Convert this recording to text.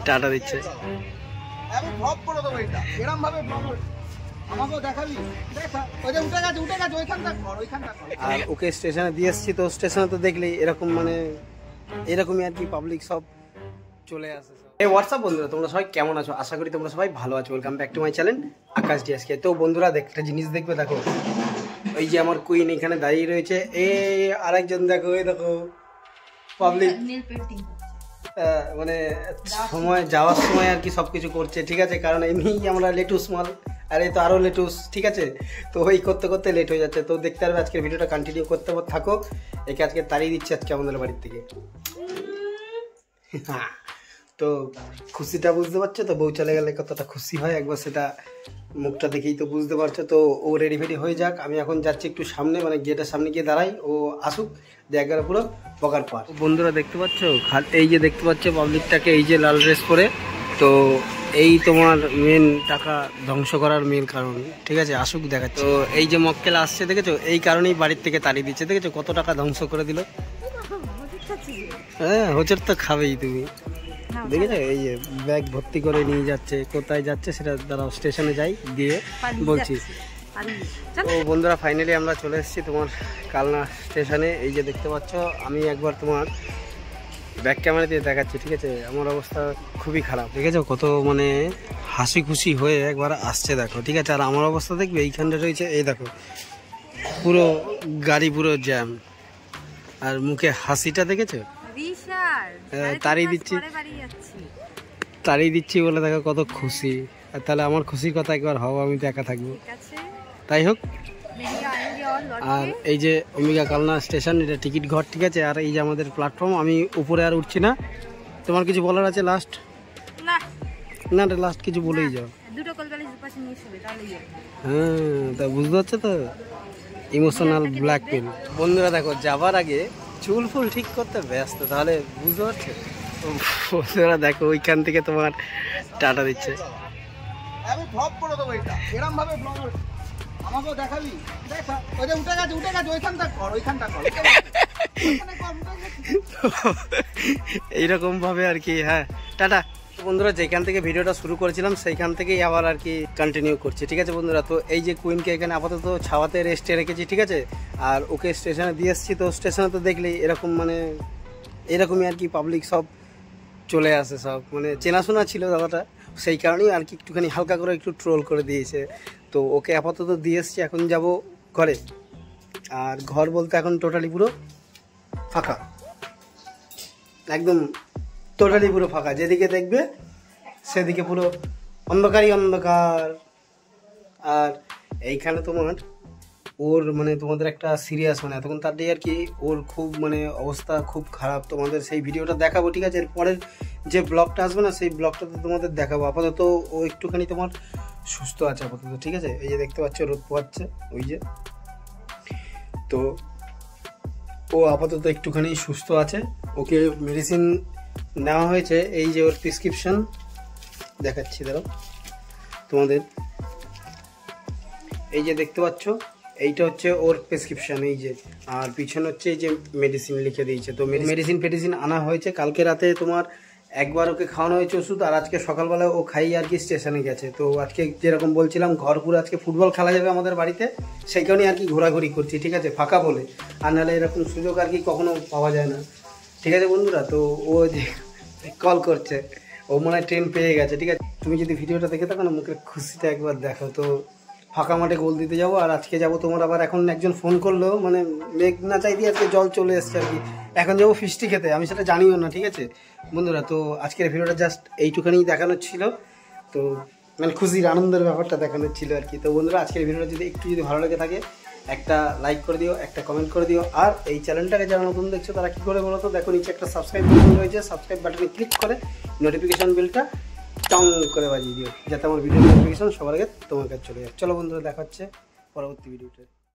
Tata দিচ্ছে। আমি blog করে দেবো এটা এরকম ভাবে ব্লগ আমাকেও দেখাবি দেখা ওই যে উঠে গেছে ওইখানটা কর। আর ওকে স্টেশনে দিয়ে এসেছি, তো স্টেশনে তো দেখলেই এরকম মানে এরকমই আর কি পাবলিক সব চলে আসে। এই হোয়াটসঅ্যাপ বন্ধুরা, তোমরা সবাই কেমন আছো? আশা করি তোমরা সবাই ভালো আছো। Welcome back to my channel Akash DSK. তো বন্ধুরা একটা জিনিস দেখবে, দেখো ওই যে আমার কুইন এখানে দাঁড়িয়ে রয়েছে, আরেকজন দেখো এই দেখো পাবলিক মানে সময় যাওয়ার সময় আর কি সবকিছু করছে, ঠিক আছে? কারণ এমনি আমরা লেটুস মাল, আর এই তো আরো লেটুস, ঠিক আছে? তো ওই করতে করতে লেট হয়ে যাচ্ছে। তো দেখতে পারবে আজকের ভিডিওটা কন্টিনিউ করতে থাকো। একে আজকে তাড়িয়ে দিচ্ছে আজকে আমাদের বাড়ির থেকে। হ্যাঁ, তো খুশিটা বুঝতে পারছো তো? বউ চলে গেলে কতটা খুশি হয় একবার সেটা মুখটা দেখেই তো বুঝতে পারছো। তো ও রেডি ফেডি হয়ে যাক, আমি এখন যাচ্ছি একটু সামনে, মানে গেটের সামনে গিয়ে দাঁড়াই, ও আসুক জায়গাটা পুরো বকার পার। বন্ধুরা দেখতে পাচ্ছ, এই যে দেখতে পাচ্ছ পাবলিকটাকে, এই যে লাল ড্রেস পরে, তো এই তোমার মেন টাকা ধ্বংস করার মেন কারণ, ঠিক আছে? আসুক দেখাচ্ছে। তো এই যে মক্কেল আসছে দেখেছো, এই কারণেই বাড়ির থেকে তাড়িয়ে দিচ্ছে, দেখেছো কত টাকা ধ্বংস করে দিল। হ্যাঁ, হোচট তো খাবেই তুমি, দেখেছো? এই যে ব্যাগ ভর্তি করে নিয়ে যাচ্ছে, কোথায় যাচ্ছে সেটা দাঁড়াও স্টেশনে যাই দিয়ে বলছি। তো বন্ধুরা ফাইনালি আমরা চলে এসেছি তোমার কালনা স্টেশনে। এই যে দেখতে পাচ্ছ, আমি একবার তোমার ব্যাক ক্যামেরা দিয়ে দেখাচ্ছি, ঠিক আছে? আমার অবস্থা খুবই খারাপ, দেখেছো কত মানে হাসি খুশি হয়ে একবার আসছে, দেখো, ঠিক আছে? আর আমার অবস্থা দেখবে এইখানটা রয়েছে, এই দেখো পুরো গাড়ি পুরো জ্যাম, আর মুখে হাসিটা দেখেছো? তাড়িয়ে দিচ্ছি বলে দেখো কত খুশি। আর তাহলে আমার খুশির কথা একবার হও, আমি তো একা থাকবো। তাই হোক। আর এই যে ওমিগা কালনা স্টেশন, এটা টিকিট ঘর, ঠিক আছে? আর এই যে আমাদের প্ল্যাটফর্ম, আমি উপরে আর উঠছি না। তোমার কিছু বলার আছে লাস্ট? না লাস্ট কিছু বলেই যাও। হ্যাঁ, তা বুঝতে পারছো তো, ইমোশনাল ব্ল্যাকমেল। বন্ধুরা দেখো যাবার আগে চুল ফুল ঠিক করতে ব্যস্ত, তাহলে বুঝতে পারছো? বন্ধুরা দেখো ওইখান থেকে তোমার টাটা দিচ্ছে। আমি ব্লগ করে দেবো এটা এরকম ভাবে ব্লগ আমাকেও দেখাবি দেখা ওই যে উঠে গেছে ওইখানটা কর। এইরকম ভাবে আর কি। হ্যাঁ, টাটা। বন্ধুরা যেখান থেকে ভিডিওটা শুরু করেছিলাম সেইখান থেকেই আবার আর কি কন্টিনিউ করছি, ঠিক আছে বন্ধুরা? তো এই যে কুইনকে এখানে আপাতত ছাওয়াতে রেস্টে রেখেছি, ঠিক আছে? আর ওকে স্টেশনে দিয়ে এসেছি, তো স্টেশনে তো দেখলেই এরকম মানে এরকমই আর কি পাবলিক সব চলে আসে, সব মানে চেনাশোনা ছিল দাদাটা, সেই কারণেই আর কি একটুখানি হালকা করে একটু ট্রোল করে দিয়েছে। তো ওকে আপাতত দিয়ে এসেছি, এখন যাব ঘরে। আর ঘর বলতে এখন টোটালি পুরো ফাঁকা, একদম টোটালি পুরো ফাঁকা, যেদিকে দেখবে সেদিকে পুরো অন্ধকারই অন্ধকার। আর এইখানে তোমার ওর মানে তোমাদের একটা সিরিয়াস মানে এতক্ষণ তার দিয়ে আর কি ওর খুব মানে অবস্থা খুব খারাপ, তোমাদের সেই ভিডিওটা দেখাবো, ঠিক আছে? এরপরের যে ব্লগটা আসবে না সেই ব্লগটাতে তোমাদের দেখাবো। আপাতত ও একটুখানি তোমার সুস্থ আছে আপাতত, ঠিক আছে? এই যে দেখতে পাচ্ছ রোদ পোয়াচ্ছে, ওই যে, তো ও আপাতত একটুখানি সুস্থ আছে। ওকে মেডিসিন নেওয়া হয়েছে, এই যে ওর প্রেসক্রিপশন দেখাচ্ছি দাঁড়াও তোমাদের। এই যে দেখতে পাচ্ছ এইটা হচ্ছে ওর প্রেসক্রিপশন, এই যে, আর পিছনে হচ্ছে এই যে মেডিসিন লিখে দিয়েছে। তো মেডিসিন আনা হয়েছে কালকে রাতে, তোমার একবার ওকে খাওয়ানো হয়েছে ওষুধ, আর আজকে সকালবেলা ও খাইয়ে আর কি স্টেশনে গেছে। তো আজকে যেরকম বলছিলাম ঘর পুরো আজকে ফুটবল খেলা যাবে আমাদের বাড়িতে, সেই কারণেই আর কি ঘোরাঘুরি করছি, ঠিক আছে? ফাঁকা বলে, আর নাহলে এরকম সুযোগ আর কি কখনো পাওয়া যায় না, ঠিক আছে বন্ধুরা? তো ও যে কল করছে, ও মনে হয় ট্রেন পেয়ে গেছে, ঠিক আছে? তুমি যদি ভিডিওটা দেখে থাকো না, মুখের খুশিটা একবার দেখো। তো ফাঁকা মাঠে গোল দিতে যাবো, আর আজকে যাবো তোমার আবার এখন একজন ফোন করলো, মানে মেঘ না চাই দিয়ে আজকে জল চলে এসছে আর কি, এখন যাবো ফিস্টি খেতে, আমি সেটা জানিও না, ঠিক আছে বন্ধুরা? তো আজকের ভিডিওটা জাস্ট এইটুখানি দেখানোর ছিল, তো মানে খুশির আনন্দের ব্যাপারটা দেখানোর ছিল আর কি। তো বন্ধুরা আজকের ভিডিওটা যদি একটু ভালো লেগে থাকে একটা লাইক করে দিও, একটা কমেন্ট করে দিও। আর এই চ্যানেলটাকে যারা নতুন দেখছো তারা কী করে বলো তো, দেখো নিচে একটা সাবস্ক্রাইব বাটন রয়েছে, সাবস্ক্রাইব বাটনে ক্লিক করে নোটিফিকেশন বেলটা টং করে বাজিয়ে দিও, যাতে আমার ভিডিও নোটিফিকেশন সবার আগে তোমার কাছে চলে যায়। চলো বন্ধুরা দেখা হচ্ছে পরবর্তী ভিডিওতে।